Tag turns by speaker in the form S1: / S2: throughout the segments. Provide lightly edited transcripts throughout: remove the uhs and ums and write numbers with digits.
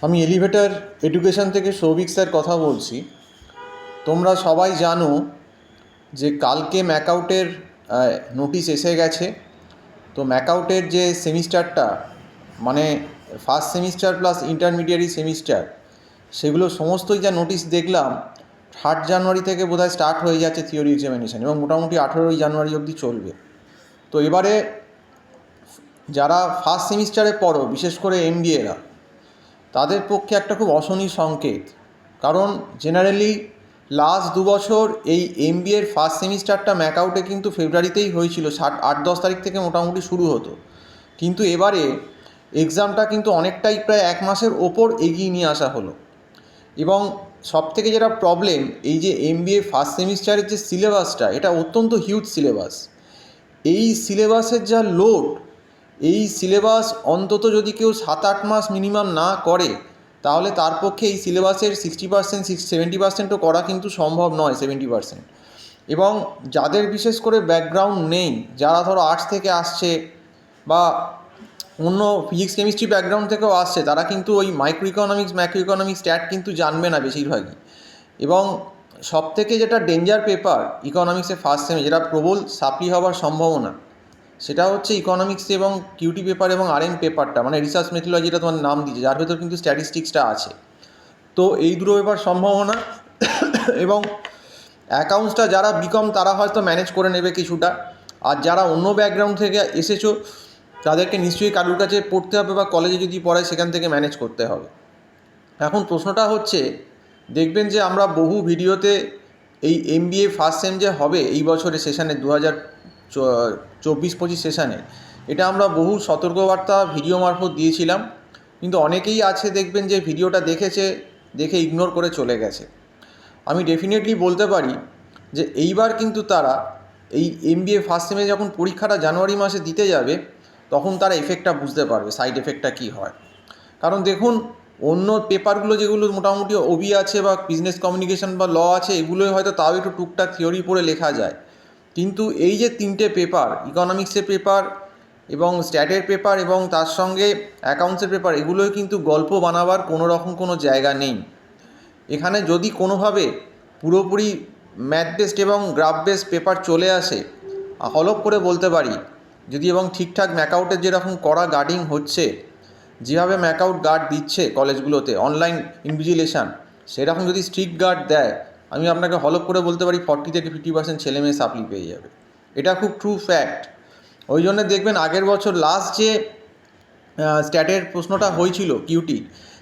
S1: আমি elevator education থেকে Souvik sir কথা বলছি। তোমরা সবাই জানো যে কালকে ম্যাকআউটের নোটিশ এসে গেছে। তো ম্যাকআউটের যে সেমিস্টারটা মানে first semester plus intermediate semester, সেগুলো সমস্তই যা নোটিশ দেখলাম 3 জানুয়ারি থেকে বোধহয় স্টার্ট হয়ে যাচ্ছে থিওরি এক্সামিনেশান, এবং মোটামুটি 18 জানুয়ারি অবধি চলবে। তো এবারে যারা ফার্স্ট সেমিস্টারে পড়ো, বিশেষ করে এমবিএরা, তাদের পক্ষে একটা খুব অশনি সংকেত। কারণ জেনারেলি লাস্ট 2 বছর এই এমবিএর ফার্স্ট সেমিস্টারটা ম্যাকআউটে কিন্তু ফেব্রুয়ারিতেই হয়েছিল, 8-10 তারিখ থেকে মোটামুটি শুরু হতো। কিন্তু এবারে এক্সামটা কিন্তু অনেকটাই প্রায় 1 মাসের ওপর এগিয়ে নিয়ে আসা হলো। এবং সবথেকে যেটা প্রবলেম, এই যে এমবিএ ফার্স্ট সেমিস্টারের যে সিলেবাসটা, এটা অত্যন্ত হিউজ সিলেবাস। এই সিলেবাসের যা লোড, এই সিলেবাস অন্তত যদি কেউ 7-8 মাস মিনিমাম না করে, তাহলে তার পক্ষে এই সিলেবাসের 60%, 70%ও করা কিন্তু সম্ভব নয়, 70%। এবং যাদের বিশেষ করে ব্যাকগ্রাউন্ড নেই, যারা ধরো আর্টস থেকে আসছে বা অন্য ফিজিক্স কেমিস্ট্রি ব্যাকগ্রাউন্ড থেকেও আসছে, তারা কিন্তু ওই micro economics, macro economics, stat কিন্তু জানবে না বেশিরভাগই। এবং সবথেকে যেটা ডেঞ্জার পেপার ইকোনমিক্সের ফার্স্ট সেমে, যেটা প্রবল সাপ্লি হওয়ার সম্ভাবনা, সেটা হচ্ছে ইকোনমিক্স এবং কিউটি পেপার এবং আরএম পেপারটা, মানে রিসার্চ মেথোলজি, যেটা তোমার নাম দিয়েছে, যার ভেতর কিন্তু স্ট্যাটিস্টিক্সটা আছে। তো এই দুটো পেপার সম্ভাবনা। এবং অ্যাকাউন্টসটা যারা বিকম, তারা হয়তো ম্যানেজ করে নেবে কিছুটা, আর যারা অন্য ব্যাকগ্রাউন্ড থেকে এসেছো, তাদেরকে নিশ্চয়ই কারুর কাছে পড়তে হবে, বা কলেজে যদি পড়ায় সেখান থেকে ম্যানেজ করতে হবে। এখন প্রশ্নটা হচ্ছে, দেখবেন যে আমরা বহু ভিডিওতে এই এমবিএ ফার্স্ট সেম যে হবে এই বছরের সেশানে, 2024-25 সেশানে, এটা আমরা বহু সতর্কবার্তা ভিডিও মারফত দিয়েছিলাম। কিন্তু অনেকেই আছে দেখবেন যে ভিডিওটা দেখে ইগনোর করে চলে গেছে। আমি ডেফিনেটলি বলতে পারি যে এইবার কিন্তু তারা এই এমবিএ ফার্স্ট সেমে যখন পরীক্ষাটা জানুয়ারি মাসে দিতে যাবে, তখন তারা এফেক্টটা বুঝতে পারবে, সাইড এফেক্টটা কী হয়। কারণ দেখুন, অন্য পেপারগুলো যেগুলো মোটামুটি ওবি আছে বা বিজনেস কমিউনিকেশন বা ল আছে, এগুলোই হয়তো তাও একটু টুকটাক থিওরি পড়ে লেখা যায়। কিন্তু এই যে 3টে পেপার, ইকোনমিক্সের পেপার এবং স্ট্যাটের পেপার এবং তার সঙ্গে অ্যাকাউন্টসের পেপার, এগুলোই কিন্তু গল্প বানাবার কোনো রকম কোনো জায়গা নেই। এখানে যদি কোনোভাবে পুরোপুরি ম্যাথ বেসড এবং গ্রাফ বেসড পেপার চলে আসে, হলপ করে বলতে পারি, যদি এবং ঠিকঠাক ম্যাকআউটের যেরকম কড়া গার্ডিং হচ্ছে, যেভাবে ম্যাকআউট গার্ড দিচ্ছে কলেজগুলোতে অনলাইন ইনভিজিলেশান, সেরকম যদি স্ট্রিক্ট গার্ড দেয়, আমি আপনাকে হলপ করে বলতে পারি 40-50% ছেলেমেয়ে সাপ্লি পেয়ে যাবে। এটা খুব ট্রু ফ্যাক্ট। ওই জন্য দেখবেন আগের বছর লাস্ট যে স্ট্যাটের প্রশ্নটা হয়েছিল কিউটি,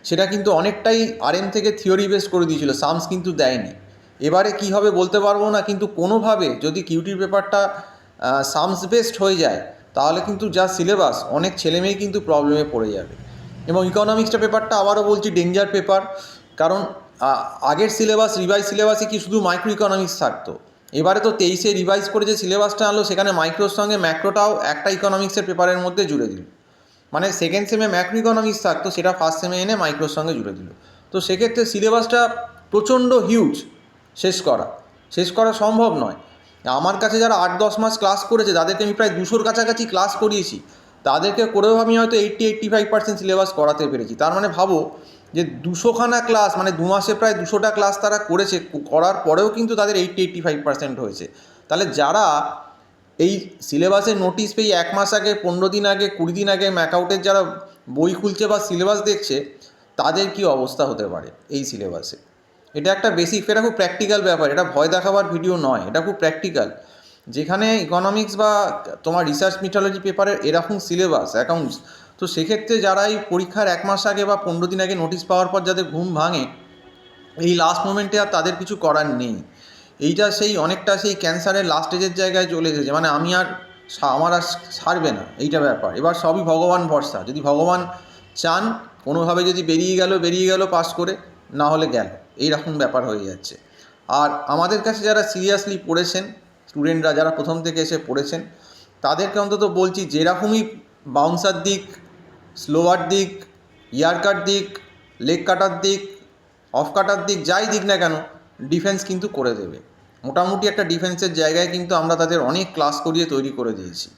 S1: সেটা কিন্তু অনেকটাই আরএম থেকে থিওরি বেস করে দিয়েছিল, সামস কিন্তু দেয়নি। এবারে কী হবে বলতে পারবো না, কিন্তু কোনোভাবে যদি কিউটির পেপারটা সামস বেসড হয়ে যায়, তাহলে কিন্তু যা সিলেবাস, অনেক ছেলেমেয়েই কিন্তু প্রবলেমে পড়ে যাবে। এবং ইকোনমিক্সটা পেপারটা আবারও বলছি ডেঞ্জার পেপার। কারণ আগের সিলেবাস, রিভাইজ সিলেবাসে কি শুধু মাইক্রো ইকোনমিক্স থাকতো, এবারে তো 23-এ রিভাইজ করে যে সিলেবাসটা আনলো, সেখানে মাইক্রোর সঙ্গে ম্যাক্রোটাও একটা ইকোনমিক্সের পেপারের মধ্যে জুড়ে দিল। মানে সেকেন্ড সেমে ম্যাক্রো ইকোনমিক্স থাকতো, সেটা ফার্স্ট সেমে এনে মাইক্রোর সঙ্গে জুড়ে দিল। তো সেক্ষেত্রে সিলেবাসটা প্রচণ্ড হিউজ, শেষ করা সম্ভব নয়। আমার কাছে যারা 8-10 মাস ক্লাস করেছে, তাদেরকে আমি প্রায় 200-র কাছাকাছি ক্লাস করিয়েছি, তাদেরকে করেও আমি হয়তো 80-85% সিলেবাস করাতে পেরেছি। তার মানে ভাবো যে 200খানা ক্লাস, মানে 2 মাসে প্রায় 200টা ক্লাস তারা করেছে, করার পরেও কিন্তু তাদের 80-85% হয়েছে। তাহলে যারা এই সিলেবাসের নোটিশ পেয়ে 1 মাস আগে, 15 দিন আগে, 20 দিন আগে ম্যাকআউটের যারা বই খুলছে বা সিলেবাস দেখছে, তাদের কি অবস্থা হতে পারে এই সিলেবাসে। এটা একটা বেসিক, এটা খুব প্র্যাকটিক্যাল ব্যাপার, এটা ভয় দেখাবার ভিডিও নয়, এটা খুব প্র্যাকটিক্যাল। যেখানে ইকোনমিক্স বা তোমার রিসার্চ মেথোলজি পেপারের এরকম সিলেবাস, অ্যাকাউন্টস, তো সেক্ষেত্রে যারা এই পরীক্ষার 1 মাস আগে বা 15 দিন আগে নোটিশ পাওয়ার পর যাদের ঘুম ভাঙে, এই লাস্ট মোমেন্টে আর তাদের কিছু করার নেই। এইটা সেই অনেকটা সেই ক্যান্সারের লাস্ট স্টেজের জায়গায় চলে এসেছে, মানে আমার আর ছাড়বে না, এইটা ব্যাপার। এবার সবই ভগবান ভরসা, যদি ভগবান চান কোনোভাবে যদি বেরিয়ে গেল পাস করে, না হলে গেল, এইরকম ব্যাপার হয়ে যাচ্ছে। আর আমাদের কাছে যারা সিরিয়াসলি পড়েছেন, স্টুডেন্টরা যারা প্রথম থেকে এসে পড়েছেন, তাদেরকে অন্তত বলছি, যেরকমই বাউন্সার দিক, স্লোয়ার দিক, ইয়ারকাট দিক, লেগ কাটার দিক, অফ কাটার দিক, যাই দিক না কেন, ডিফেন্স কিন্তু করে দেবে। মোটামুটি একটা ডিফেন্সের জায়গায় কিন্তু আমরা তাদের অনেক ক্লাস করিয়ে তৈরি করে দিয়েছি।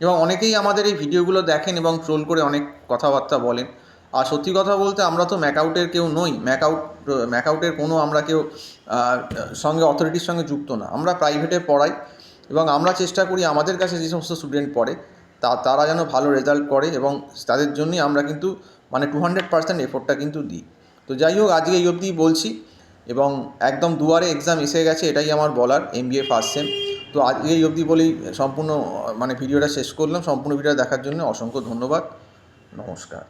S1: এবং অনেকেই আমাদের এই ভিডিওগুলো দেখেন এবং ট্রোল করে অনেক কথাবার্তা বলেন। আর সত্যি কথা বলতে আমরা তো ম্যাকআউটের কেউ নই, ম্যাকআউটের কোনো আমরা কেউ সঙ্গে অথরিটির সঙ্গে যুক্ত না। আমরা প্রাইভেটে পড়াই এবং আমরা চেষ্টা করি আমাদের কাছে যে সমস্ত স্টুডেন্ট পড়ে তারা যেন ভালো রেজাল্ট করে, এবং তাদের জন্যই আমরা কিন্তু মানে 200% এফোর্টটা কিন্তু দিই। তো যাই হোক, আজকে এই অবধিই বলছি, এবং একদম দুয়ারে এক্সাম এসে গেছে, এটাই আমার বলার MBA ফার্স্ট সেম। তো আজকে এই অবধি বলেই সম্পূর্ণ ভিডিওটা শেষ করলাম। সম্পূর্ণ ভিডিওটা দেখার জন্য অসংখ্য ধন্যবাদ। নমস্কার।